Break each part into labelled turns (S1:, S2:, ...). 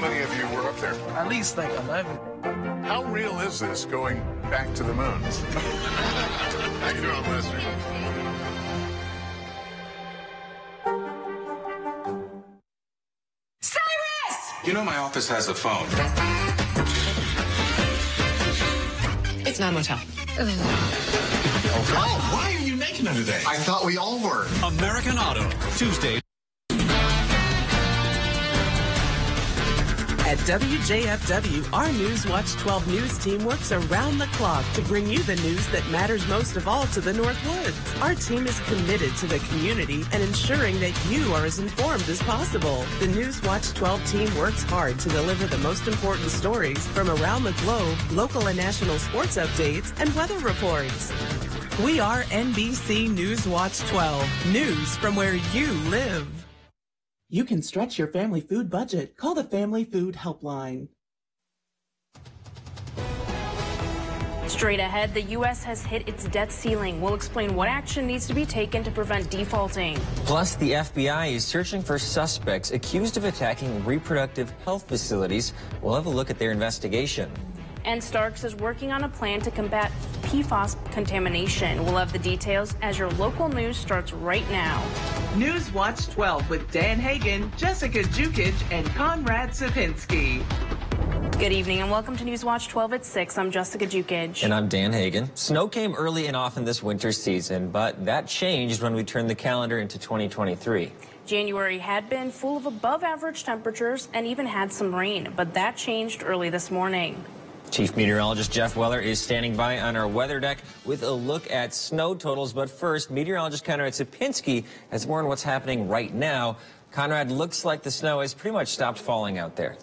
S1: many of you were up there?
S2: At least like 11.
S1: How real is this going back to the moon? How you doing, Lester?
S3: Cyrus!
S4: You know my office has a phone.
S3: It's not a motel.
S4: Oh, why are you naked today?
S5: I thought we all were.
S6: American Auto, Tuesday.
S7: At WJFW, our Newswatch 12 news team works around the clock to bring you the news that matters most of all to the North Woods. Our team is committed to the community and ensuring that you are as informed as possible. The Newswatch 12 team works hard to deliver the most important stories from around the globe, local and national sports updates, and weather reports. We are NBC Newswatch 12, news from where you live. You can stretch your family food budget. Call the Family Food Helpline.
S8: Straight ahead, the U.S. has hit its debt ceiling. We'll explain what action needs to be taken to prevent defaulting.
S9: Plus, the FBI is searching for suspects accused of attacking reproductive health facilities. We'll have a look at their investigation.
S8: And Starks is working on a plan to combat PFAS contamination. We'll have the details as your local news starts right now.
S7: Newswatch 12 with Dan Hagan, Jessica Jukic, and Conrad Sapinski.
S8: Good evening and welcome to Newswatch 12 at 6. I'm Jessica Jukic.
S9: And I'm Dan Hagan. Snow came early and often this winter season, but that changed when we turned the calendar into 2023.
S8: January had been full of above average temperatures and even had some rain, but that changed early this morning.
S9: Chief Meteorologist Jeff Weller is standing by on our weather deck with a look at snow totals. But first, Meteorologist Conrad Sapinski has more on what's happening right now. Conrad, looks like the snow has pretty much stopped falling out there.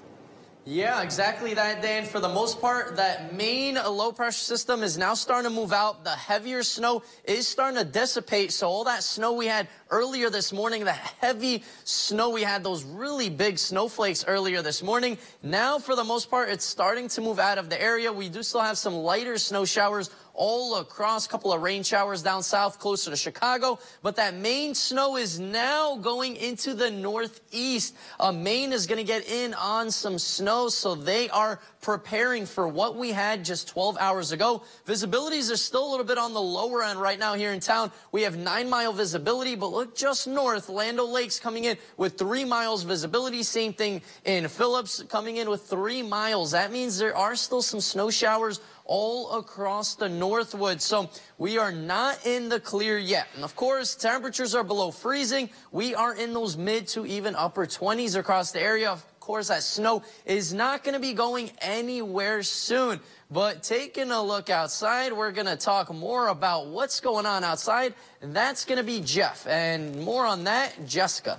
S10: Yeah, exactly that, Dan. For the most part, that main low-pressure system is now starting to move out. The heavier snow is starting to dissipate. So all that snow we had earlier this morning, the heavy snow we had, those really big snowflakes earlier this morning, now for the most part, it's starting to move out of the area. We do still have some lighter snow showers all across, a couple of rain showers down south closer to Chicago, but that Maine snow is now going into the northeast. Maine is going to get in on some snow, so they are preparing for what we had just 12 hours ago. Visibilities are still a little bit on the lower end right now here in town. We have 9-mile visibility, but look just north, Land O'Lakes coming in with 3 miles visibility. Same thing in Phillips coming in with 3 miles. That means there are still some snow showers all across the Northwoods. So we are not in the clear yet. And of course, temperatures are below freezing. We are in those mid to even upper 20s across the area. Of course, that snow is not going to be going anywhere soon. But taking a look outside, we're going to talk more about what's going on outside. And that's going to be Jeff. And more on that, Jessica.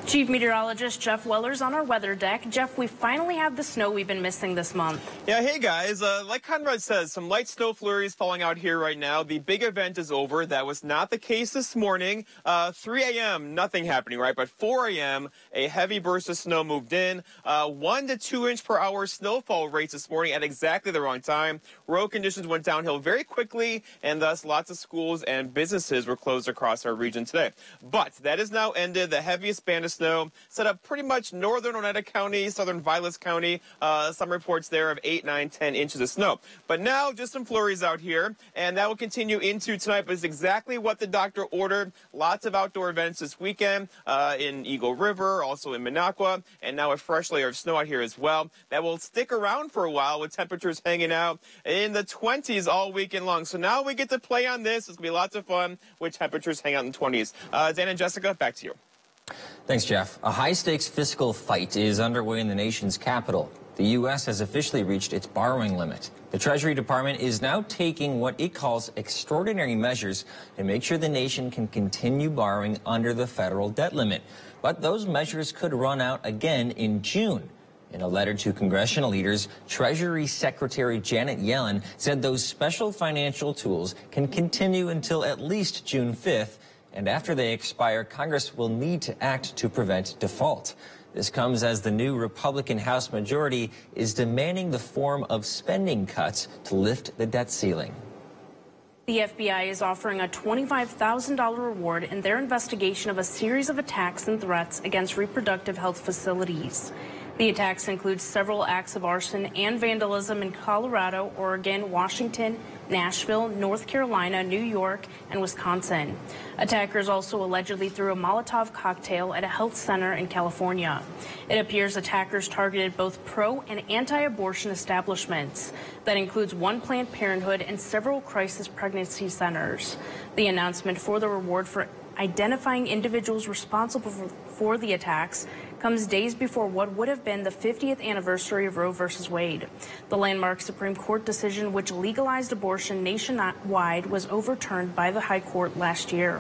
S8: Chief Meteorologist Jeff Weller's on our weather deck. Jeff, we finally have the snow we've been missing this month.
S11: Yeah, hey guys, like Conrad says, some light snow flurries falling out here right now. The big event is over. That was not the case this morning. 3 a.m., nothing happening, right? But 4 a.m., a heavy burst of snow moved in. 1 to 2 inch per hour snowfall rates this morning at exactly the wrong time. Road conditions went downhill very quickly, and thus lots of schools and businesses were closed across our region today. But that is now ended. The heaviest band of snow set up pretty much northern Oneida County, southern Vilas County. Some reports there of 8, 9, 10 inches of snow. But now just some flurries out here, and that will continue into tonight. But it's exactly what the doctor ordered. Lots of outdoor events this weekend in Eagle River, also in Minocqua, and now a fresh layer of snow out here as well. That will stick around for a while with temperatures hanging out in the 20s all weekend long. So now we get to play on this. It's going to be lots of fun with temperatures hanging out in the 20s. Dan and Jessica, back to you.
S9: Thanks, Jeff. A high-stakes fiscal fight is underway in the nation's capital. The U.S. has officially reached its borrowing limit. The Treasury Department is now taking what it calls extraordinary measures to make sure the nation can continue borrowing under the federal debt limit. But those measures could run out again in June. In a letter to congressional leaders, Treasury Secretary Janet Yellen said those special financial tools can continue until at least June 5th. And after they expire, Congress will need to act to prevent default. This comes as the new Republican House majority is demanding the form of spending cuts to lift the debt ceiling.
S8: The FBI is offering a $25,000 reward in their investigation of a series of attacks and threats against reproductive health facilities. The attacks include several acts of arson and vandalism in Colorado, Oregon, Washington, Nashville, North Carolina, New York, and Wisconsin. Attackers also allegedly threw a Molotov cocktail at a health center in California. It appears attackers targeted both pro and anti-abortion establishments. That includes one Planned Parenthood and several crisis pregnancy centers. The announcement for the reward for identifying individuals responsible for the attacks comes days before what would have been the 50th anniversary of Roe v. Wade. The landmark Supreme Court decision which legalized abortion nationwide was overturned by the High Court last year.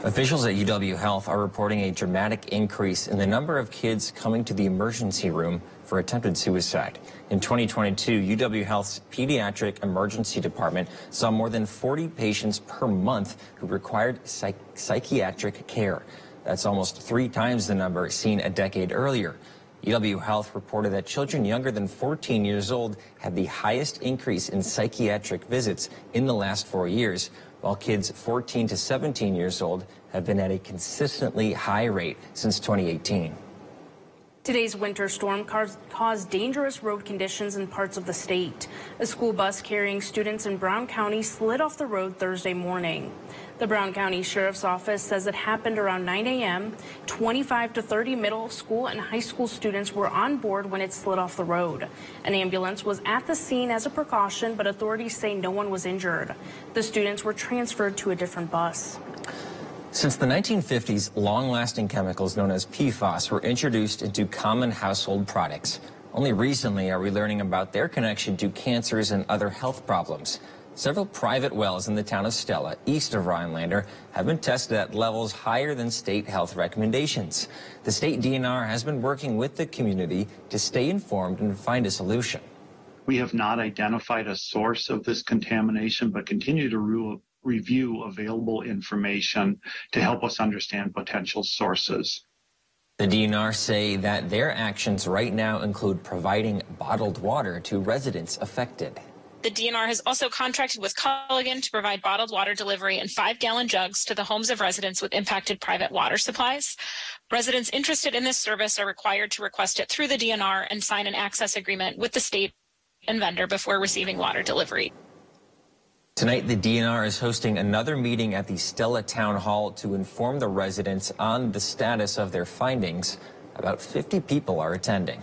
S9: Officials at UW Health are reporting a dramatic increase in the number of kids coming to the emergency room for attempted suicide. In 2022, UW Health's pediatric emergency department saw more than 40 patients per month who required psychiatric care. That's almost 3 times the number seen a decade earlier. UW Health reported that children younger than 14 years old had the highest increase in psychiatric visits in the last 4 years, while kids 14 to 17 years old have been at a consistently high rate since 2018.
S8: Today's winter storm caused dangerous road conditions in parts of the state. A school bus carrying students in Brown County slid off the road Thursday morning. The Brown County Sheriff's Office says it happened around 9 a.m. 25 to 30 middle school and high school students were on board when it slid off the road. An ambulance was at the scene as a precaution, but authorities say no one was injured. The students were transferred to a different bus.
S9: Since the 1950s, long-lasting chemicals known as PFAS were introduced into common household products. Only recently are we learning about their connection to cancers and other health problems. Several private wells in the town of Stella, east of Rhinelander, have been tested at levels higher than state health recommendations. The state DNR has been working with the community to stay informed and find a solution.
S2: We have not identified a source of this contamination, but continue to review available information to help us understand potential sources.
S9: The DNR say that their actions right now include providing bottled water to residents affected.
S5: The DNR has also contracted with Culligan to provide bottled water delivery in 5-gallon jugs to the homes of residents with impacted private water supplies. Residents interested in this service are required to request it through the DNR and sign an access agreement with the state and vendor before receiving water delivery.
S9: Tonight, the DNR is hosting another meeting at the Stella Town Hall to inform the residents on the status of their findings. About 50 people are attending.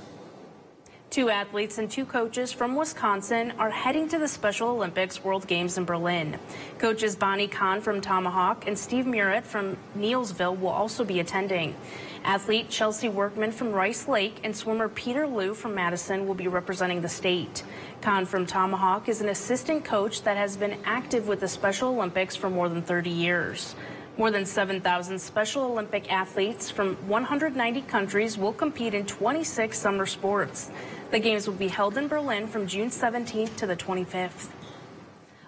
S8: 2 athletes and 2 coaches from Wisconsin are heading to the Special Olympics World Games in Berlin. Coaches Bonnie Kahn from Tomahawk and Steve Murrett from Neilsville will also be attending. Athlete Chelsea Workman from Rice Lake and swimmer Peter Liu from Madison will be representing the state. Kahn from Tomahawk is an assistant coach that has been active with the Special Olympics for more than 30 years. More than 7,000 Special Olympic athletes from 190 countries will compete in 26 summer sports. The games will be held in Berlin from June 17th to the 25th.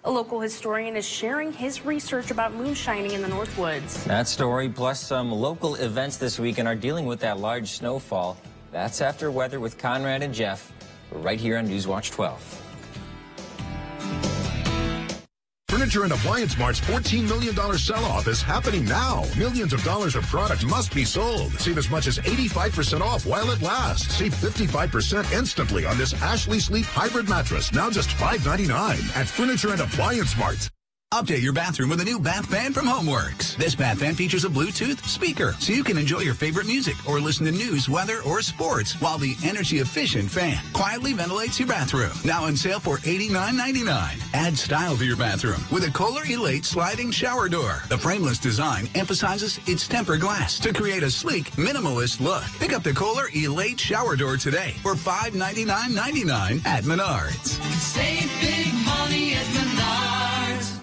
S8: A local historian is sharing his research about moonshining in the Northwoods.
S9: That story plus some local events this weekend are dealing with that large snowfall. That's after weather with Conrad and Jeff. We're right here on Newswatch 12.
S12: Furniture and Appliance Mart's $14 million sell-off is happening now. Millions of dollars of product must be sold. Save as much as 85% off while it lasts. Save 55% instantly on this Ashley Sleep Hybrid mattress, now just $5.99 at Furniture and Appliance Mart.
S13: Update your bathroom with a new bath fan from HomeWorks. This bath fan features a Bluetooth speaker, so you can enjoy your favorite music or listen to news, weather, or sports, while the energy-efficient fan quietly ventilates your bathroom. Now on sale for $89.99. Add style to your bathroom with a Kohler Elate sliding shower door. The frameless design emphasizes its tempered glass to create a sleek, minimalist look. Pick up the Kohler Elate shower door today for $599.99 at Menards.
S14: Save big money at Menards.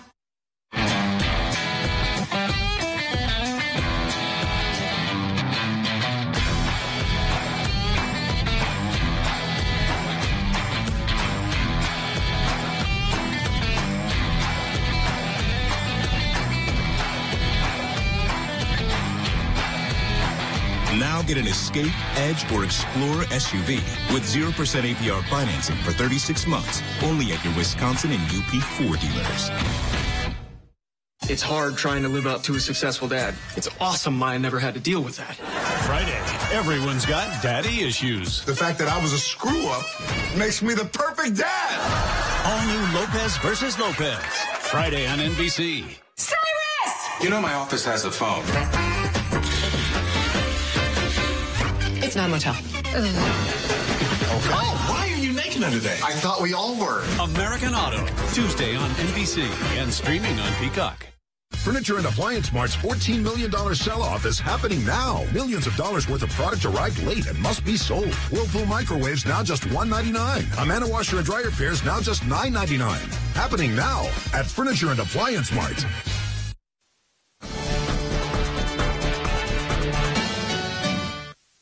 S15: Now get an Escape, Edge, or Explorer SUV with 0% APR financing for 36 months, only at your Wisconsin and UP Ford dealers.
S16: It's hard trying to live up to a successful dad. It's awesome I never had to deal with that.
S6: Friday, everyone's got daddy issues.
S4: The fact that I was a screw-up makes me the perfect dad.
S6: All new Lopez versus Lopez. Friday on NBC.
S3: Cyrus!
S4: You know my office has a phone.
S3: It's not a motel.
S4: Oh, why are you naked today? I thought we all were.
S6: American Auto, Tuesday on NBC and streaming on Peacock.
S12: Furniture and Appliance Mart's $14 million sell-off is happening now. Millions of dollars worth of product arrived late and must be sold. Whirlpool microwaves now just $199. Amana washer and dryer pairs now just $9.99. Happening now at Furniture and Appliance Mart.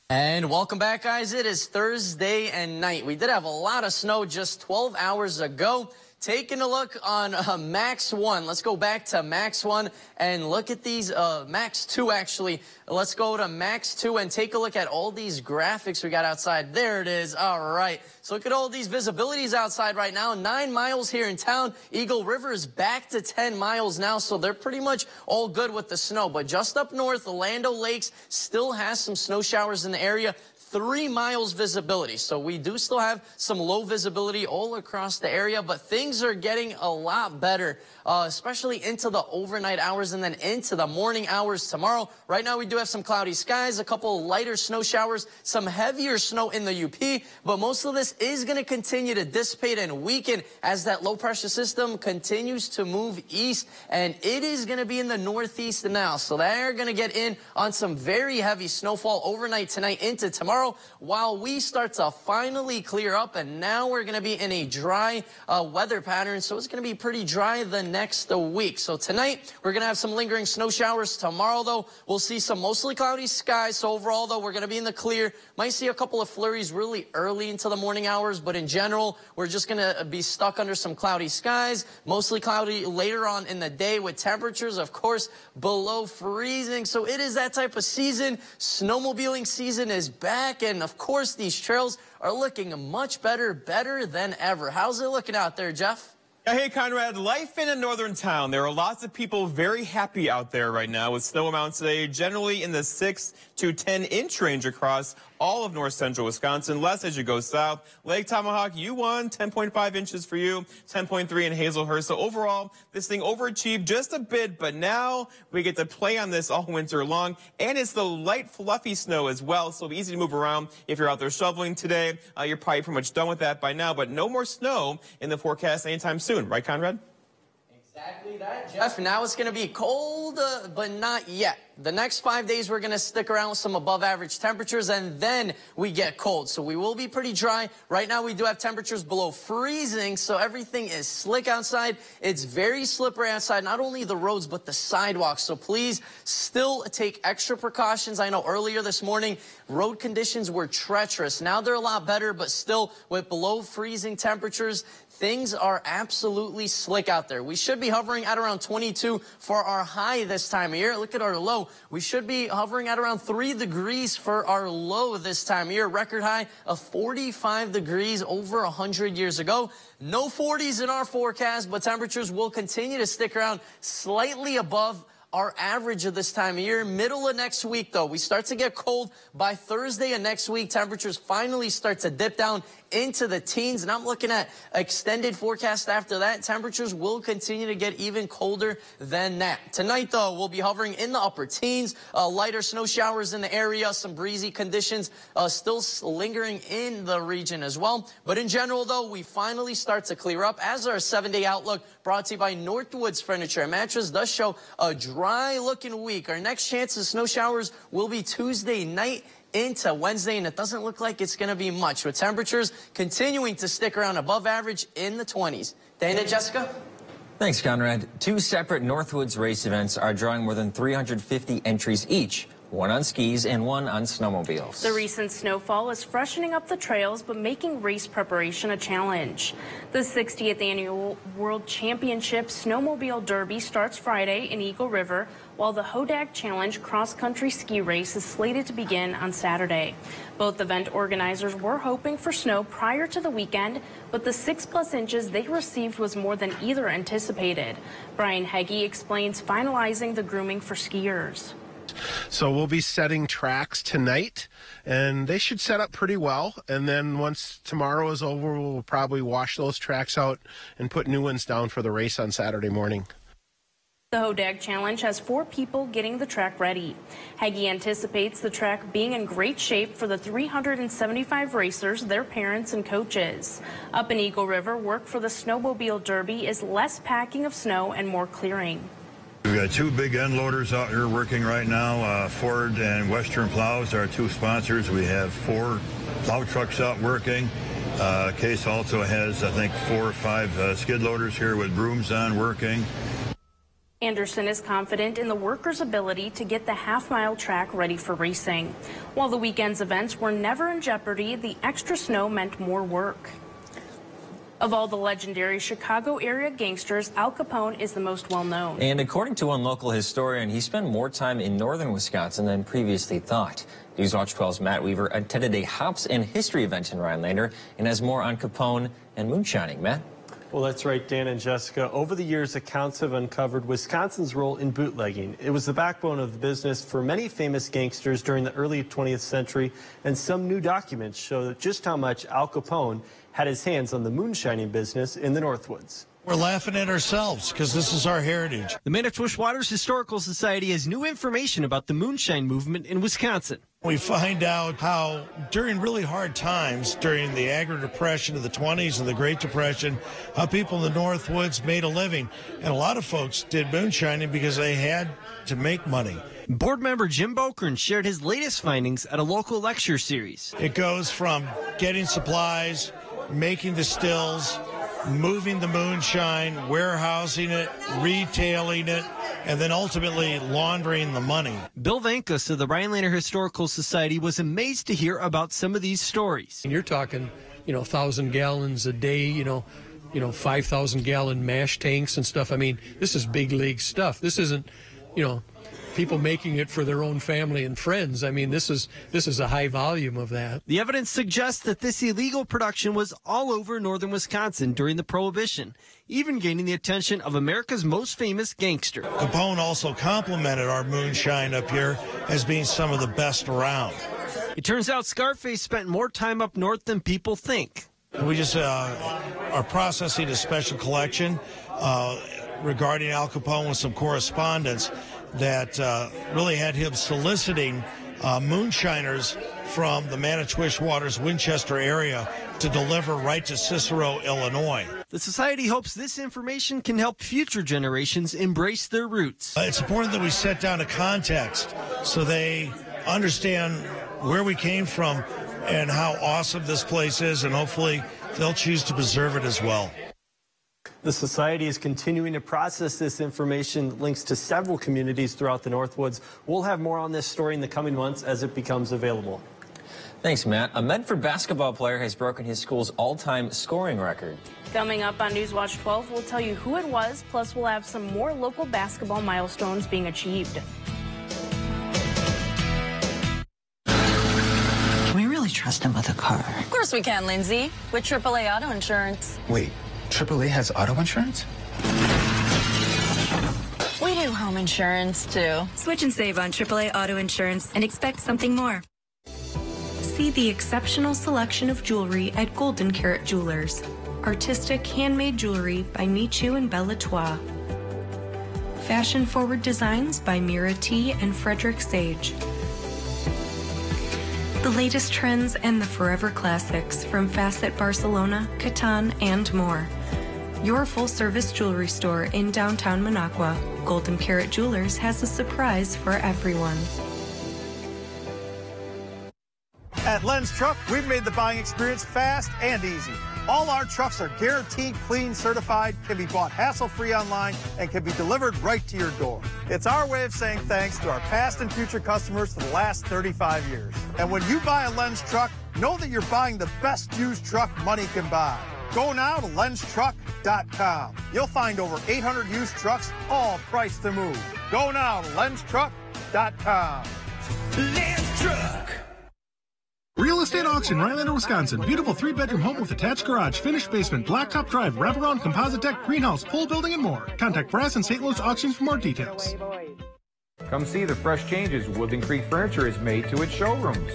S10: And welcome back, guys. It is Thursday and night. We did have a lot of snow just 12 hours ago. Taking a look on Max 1. Let's go back to Max 1 and look at these, Max 2 actually. Let's go to Max 2 and take a look at all these graphics we got outside. There it is. All right. So look at all these visibilities outside right now. 9 miles here in town. Eagle River is back to 10 miles now, so they're pretty much all good with the snow. But just up north, the Land O'Lakes still has some snow showers in the area. 3 miles visibility. So we do still have some low visibility all across the area, but things are getting a lot better, especially into the overnight hours and then into the morning hours tomorrow. Right now we do have some cloudy skies, a couple lighter snow showers, some heavier snow in the UP, but most of this is going to continue to dissipate and weaken as that low pressure system continues to move east, and it is going to be in the northeast now. So they're going to get in on some very heavy snowfall overnight tonight into tomorrow, while we start to finally clear up, and now we're going to be in a dry weather pattern, so it's going to be pretty dry the next week. So tonight we're going to have some lingering snow showers. Tomorrow though, we'll see some mostly cloudy skies. So overall though, we're going to be in the clear. Might see a couple of flurries really early into the morning hours, but in general we're just going to be stuck under some cloudy skies, mostly cloudy later on in the day with temperatures of course below freezing. So it is that type of season. Snowmobiling season is back. And of course, these trails are looking much better than ever. How's it looking out there, Jeff?
S11: Hey, Conrad, life in a northern town. There are lots of people very happy out there right now with snow amounts today, generally in the 6 to 10-inch range across all of north central Wisconsin. Less as you go south. Lake Tomahawk, you won 10.5 inches for you, 10.3 in Hazelhurst. So overall, this thing overachieved just a bit, but now we get to play on this all winter long. And it's the light, fluffy snow as well, so easy to move around. If you're out there shoveling today, you're probably pretty much done with that by now, but no more snow in the forecast anytime soon. Right, Conrad?
S10: Exactly that, Jeff. Now it's going to be cold, but not yet. The next 5 days, we're going to stick around with some above average temperatures, and then we get cold. So we will be pretty dry. Right now, we do have temperatures below freezing, so everything is slick outside. It's very slippery outside, not only the roads, but the sidewalks. So please still take extra precautions. I know earlier this morning, road conditions were treacherous. Now they're a lot better, but still with below freezing temperatures, things are absolutely slick out there. We should be hovering at around 22 for our high this time of year. Look at our low. We should be hovering at around 3 degrees for our low this time of year. Record high of 45 degrees over 100 years ago. No 40s in our forecast, but temperatures will continue to stick around slightly above our average of this time of year. Middle of next week, though, we start to get cold. By Thursday of next week, temperatures finally start to dip down into the teens, and I'm looking at extended forecast after that. Temperatures will continue to get even colder than that. Tonight, though, we'll be hovering in the upper teens, lighter snow showers in the area, some breezy conditions still lingering in the region as well. But in general, though, we finally start to clear up as our 7-day outlook brought to you by Northwoods Furniture and Mattress does show a dry-looking week. Our next chance of snow showers will be Tuesday night into Wednesday, and it doesn't look like it's going to be much, with temperatures continuing to stick around above average in the 20s. Dana, Jessica?
S9: Thanks, Conrad. 2 separate Northwoods race events are drawing more than 350 entries each. One on skis and one on snowmobiles.
S8: The recent snowfall is freshening up the trails, but making race preparation a challenge. The 60th Annual World Championship Snowmobile Derby starts Friday in Eagle River, while the Hodag Challenge cross-country ski race is slated to begin on Saturday. Both event organizers were hoping for snow prior to the weekend, but the 6+ inches they received was more than either anticipated. Brian Heggie explains finalizing the grooming for skiers.
S16: So we'll be setting tracks tonight, and they should set up pretty well. And then once tomorrow is over, we'll probably wash those tracks out and put new ones down for the race on Saturday morning.
S8: The Hodag Challenge has 4 people getting the track ready. Hagee anticipates the track being in great shape for the 375 racers, their parents, and coaches. Up in Eagle River, work for the Snowmobile Derby is less packing of snow and more clearing.
S17: We've got 2 big end loaders out here working right now. Ford and Western Plows are 2 sponsors. We have 4 plow trucks out working. Case also has, I think, 4 or 5 skid loaders here with brooms on working.
S8: Anderson is confident in the workers' ability to get the half-mile track ready for racing. While the weekend's events were never in jeopardy, the extra snow meant more work. Of all the legendary Chicago area gangsters, Al Capone is the most well-known.
S9: And according to one local historian, he spent more time in northern Wisconsin than previously thought. Newswatch 12's Matt Weaver attended a Hops and History event in Rhinelander and has more on Capone and moonshining. Matt?
S18: Well, that's right, Dan and Jessica. Over the years, accounts have uncovered Wisconsin's role in bootlegging. It was the backbone of the business for many famous gangsters during the early 20th century, and some new documents show just how much Al Capone had his hands on the moonshining business in the Northwoods.
S19: We're laughing at ourselves because this is our heritage.
S20: The Manitowoc Waters Historical Society has new information about the moonshine movement in Wisconsin.
S19: We find out how during really hard times, during the Agro-Depression of the 20s and the Great Depression, how people in the Northwoods made a living. And a lot of folks did moonshining because they had to make money.
S20: Board member Jim Bokern shared his latest findings at a local lecture series.
S19: It goes from getting supplies, making the stills, moving the moonshine, warehousing it, retailing it, and then ultimately laundering the money.
S20: Bill Vankus of the Rhinelander Historical Society was amazed to hear about some of these stories.
S21: And you're talking, 1,000 gallons a day, 5,000 gallon mash tanks and stuff. I mean, this is big league stuff. This isn't, people making it for their own family and friends. I mean, this is a high volume of that.
S20: The evidence suggests that this illegal production was all over northern Wisconsin during the Prohibition, even gaining the attention of America's most famous gangster.
S19: Capone also complimented our moonshine up here as being some of the best around.
S20: It turns out Scarface spent more time up north than people think.
S19: We just are processing a special collection regarding Al Capone with some correspondence that really had him soliciting moonshiners from the Manitowoc Waters, Winchester area to deliver right to Cicero, Illinois.
S20: The Society hopes this information can help future generations embrace their roots.
S19: It's important that we set down a context so they understand where we came from and how awesome this place is, and hopefully they'll choose to preserve it as well.
S18: The Society is continuing to process this information, links to several communities throughout the Northwoods. We'll have more on this story in the coming months as it becomes available.
S9: Thanks, Matt. A Medford basketball player has broken his school's all-time scoring record.
S8: Coming up on Newswatch 12, we'll tell you who it was, plus we'll have some more local basketball milestones being achieved.
S22: Can we really trust him with a car?
S23: Of course we can, Lindsay, with AAA Auto Insurance.
S4: Wait, AAA has auto insurance?
S23: We do home insurance, too.
S24: Switch and save on AAA Auto Insurance and expect something more. See the exceptional selection of jewelry at Golden Carat Jewelers. Artistic handmade jewelry by Michu and Belle Latois. Fashion-forward designs by Mira T. and Frederick Sage. The latest trends and the forever classics from Facet Barcelona, Catan, and more. Your full-service jewelry store in downtown Minocqua, Golden Carat Jewelers has a surprise for everyone.
S25: At Len's Truck, we've made the buying experience fast and easy. All our trucks are guaranteed clean, certified, can be bought hassle-free online, and can be delivered right to your door. It's our way of saying thanks to our past and future customers for the last 35 years. And when you buy a Len's Truck, know that you're buying the best used truck money can buy. Go now to lenstruck.com. You'll find over 800 used trucks, all priced to move. Go now to lenstruck.com.
S26: Len's Truck.
S27: Real Estate Auction, Rhinelander, Wisconsin. Beautiful 3-bedroom home with attached garage, finished basement, blacktop drive, wraparound, composite deck, greenhouse, pool building, and more. Contact Brass and St. Louis Auctions for more details.
S1: Come see the fresh changes Woodland Creek Furniture has made to its showrooms.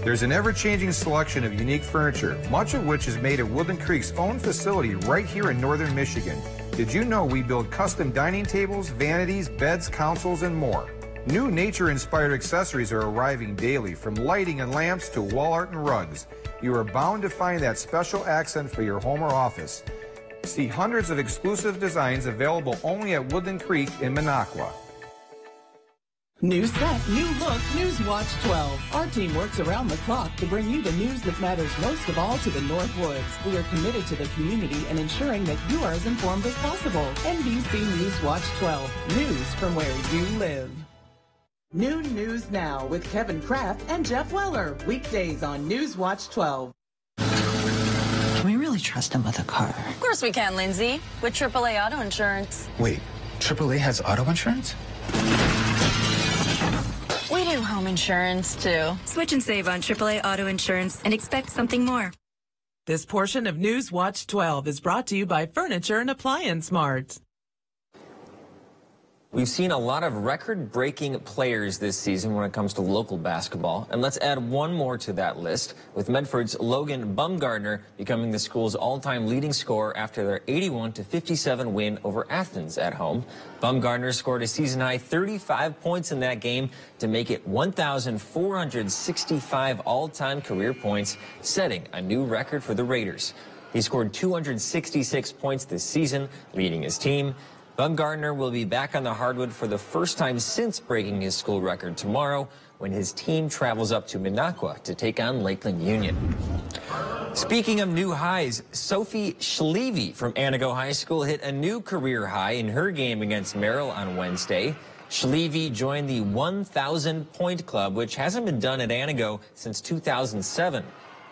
S1: There's an ever-changing selection of unique furniture, much of which is made at Woodland Creek's own facility right here in northern Michigan. Did you know we build custom dining tables, vanities, beds, consoles, and more? New nature-inspired accessories are arriving daily, from lighting and lamps to wall art and rugs. You are bound to find that special accent for your home or office. See hundreds of exclusive designs available only at Woodland Creek in Minocqua.
S2: New set, new look, Newswatch 12. Our team works around the clock to bring you the news that matters most of all to the North Woods. We are committed to the community and ensuring that you are as informed as possible. NBC Newswatch 12. News from where you live. Noon News Now with Kevin Kraft and Jeff Weller. Weekdays on Newswatch 12.
S22: Can we really trust him with a car?
S23: Of course we can, Lindsay. With AAA Auto Insurance.
S5: Wait, AAA has auto insurance?
S23: We do home insurance, too.
S7: Switch and save on AAA Auto Insurance and expect something more.
S2: This portion of Newswatch 12 is brought to you by Furniture and Appliance Mart.
S9: We've seen a lot of record-breaking players this season when it comes to local basketball, and let's add one more to that list, with Medford's Logan Bumgardner becoming the school's all-time leading scorer after their 81-57 win over Athens at home. Bumgardner scored a season-high 35 points in that game to make it 1,465 all-time career points, setting a new record for the Raiders. He scored 266 points this season, leading his team. Bumgardner will be back on the hardwood for the first time since breaking his school record tomorrow when his team travels up to Minocqua to take on Lakeland Union. Speaking of new highs, Sophie Schleve from Antigo High School hit a new career high in her game against Merrill on Wednesday. Schleve joined the 1,000-point club, which hasn't been done at Antigo since 2007.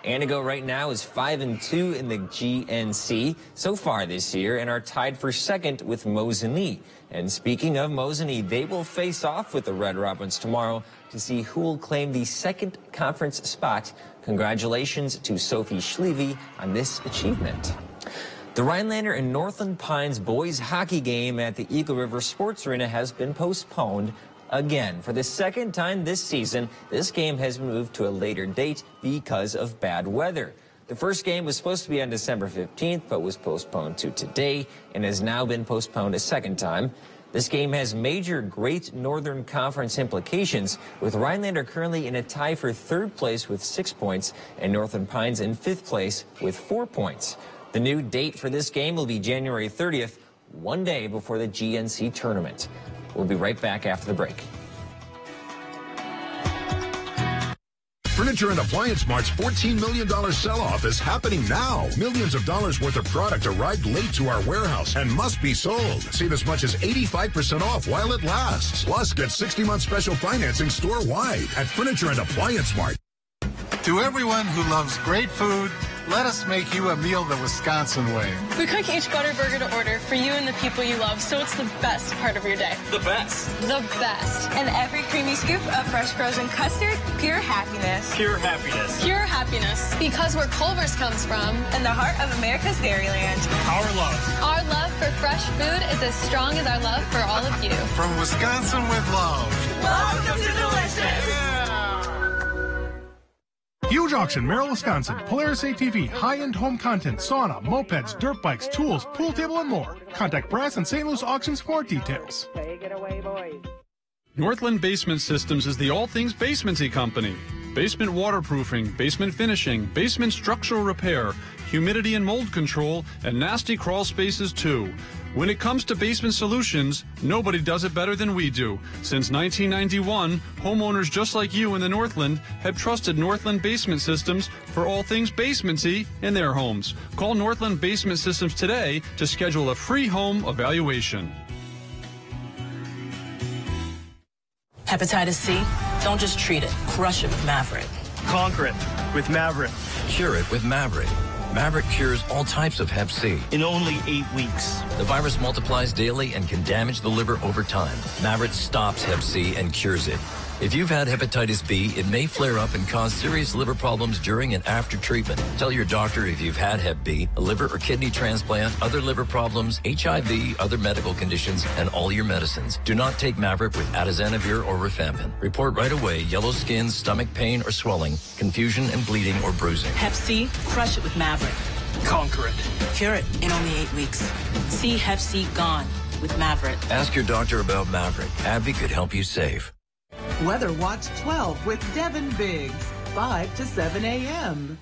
S9: Antigo right now is 5-2 in the GNC so far this year and are tied for second with Mosinee. And speaking of Mosinee, they will face off with the Red Robins tomorrow to see who will claim the second conference spot. Congratulations to Sophie Schleve on this achievement. The Rhinelander and Northland Pines boys hockey game at the Eagle River Sports Arena has been postponed again. For the second time this season, this game has been moved to a later date because of bad weather. The first game was supposed to be on December 15th, but was postponed to today and has now been postponed a second time. This game has major Great Northern Conference implications, with Rhinelander currently in a tie for third place with 6 points and Northland Pines in fifth place with 4 points. The new date for this game will be January 30th, one day before the GNC tournament. We'll be right back after the break.
S12: Furniture and Appliance Mart's $14 million sell-off is happening now. Millions of dollars worth of product arrived late to our warehouse and must be sold. Save as much as 85% off while it lasts. Plus, get 60-month special financing store-wide at Furniture and Appliance Mart.
S13: To everyone who loves great food, let us make you a meal the Wisconsin way.
S14: We cook each Butterburger to order for you and the people you love, so it's the best part of your day.
S15: The best.
S14: The best.
S15: And every creamy scoop of fresh frozen custard, pure happiness. Pure happiness.
S14: Pure happiness. Because where Culver's comes from.
S15: And the heart of America's Dairyland. Our love.
S14: Our love for fresh food is as strong as our love for all of you.
S13: From Wisconsin with love.
S15: Welcome to Delicious. Yeah.
S27: Huge auction, Merrill, Wisconsin. Polaris ATV, high-end home content, sauna, mopeds, dirt bikes, tools, pool table, and more. Contact Brass and St. Louis Auctions for more details.
S28: Take it away, boys.
S29: Northland Basement Systems is the all things basementy company. Basement waterproofing, basement finishing, basement structural repair, humidity and mold control, and nasty crawl spaces too. When it comes to basement solutions, nobody does it better than we do. Since 1991, homeowners just like you in the Northland have trusted Northland Basement Systems for all things basementy in their homes. Call Northland Basement Systems today to schedule a free home evaluation.
S30: Hepatitis C? Don't just treat it. Crush it with Maverick.
S15: Conquer it with Maverick.
S31: Cure it with Maverick. Maverick cures all types of Hep C.
S15: In only 8 weeks.
S31: The virus multiplies daily and can damage the liver over time. Maverick stops Hep C and cures it. If you've had hepatitis B, it may flare up and cause serious liver problems during and after treatment. Tell your doctor if you've had Hep B, a liver or kidney transplant, other liver problems, HIV, other medical conditions, and all your medicines. Do not take Maverick with atazanavir or rifampin. Report right away yellow skin, stomach pain or swelling, confusion and bleeding or bruising.
S30: Hep C, crush it with Maverick.
S13: Conquer it.
S30: Cure it in only 8 weeks. See Hep C gone with Maverick.
S31: Ask your doctor about Maverick. AbbVie could help you save.
S2: Weather Watch 12 with Devin Biggs, 5 to 7 a.m.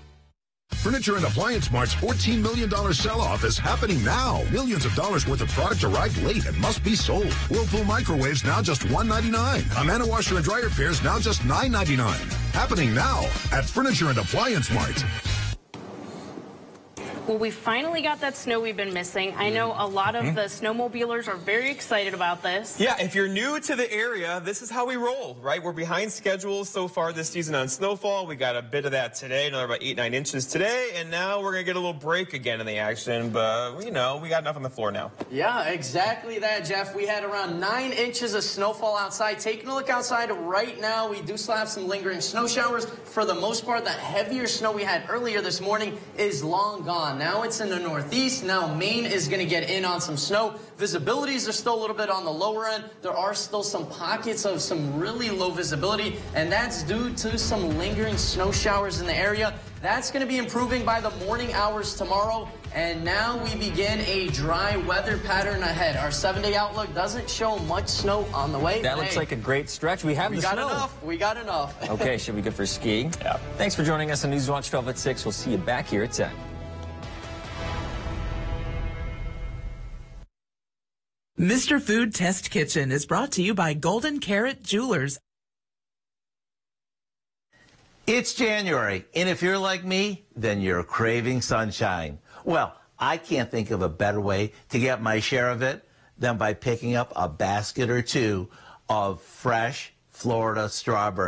S12: Furniture and Appliance Mart's $14 million sell-off is happening now. Millions of dollars worth of product arrived late and must be sold. Whirlpool microwaves now just $199. Amana washer and dryer pairs now just $9.99. Happening now at Furniture and Appliance Mart.
S8: Well, we finally got that snow we've been missing. I know a lot of the snowmobilers are very excited about this.
S3: Yeah, if you're new to the area, this is how we roll, right? We're behind schedule so far this season on snowfall. We got a bit of that today, another about 8-9 inches today, and now we're going to get a little break again in the action. But, you know, we got enough on the floor now.
S6: Yeah, exactly that, Jeff. We had around 9 inches of snowfall outside. Taking a look outside right now, we do still have some lingering snow showers. For the most part, that heavier snow we had earlier this morning is long gone. Now it's in the northeast. Now Maine is going to get in on some snow. Visibilities are still a little bit on the lower end. There are still some pockets of some really low visibility, and that's due to some lingering snow showers in the area. That's going to be improving by the morning hours tomorrow. And now we begin a dry weather pattern ahead. Our 7-day outlook doesn't show much snow on the way.
S9: That looks like a great stretch. We have the snow.
S6: Enough. We got enough.
S9: Okay, should we go for skiing?
S3: Yeah.
S9: Thanks for joining us on Newswatch 12 at 6. We'll see you back here at 10.
S2: Mr. Food Test Kitchen is brought to you by Golden Carrot Jewelers.
S10: It's January, and if you're like me, then you're craving sunshine. Well, I can't think of a better way to get my share of it than by picking up a basket or two of fresh Florida strawberries.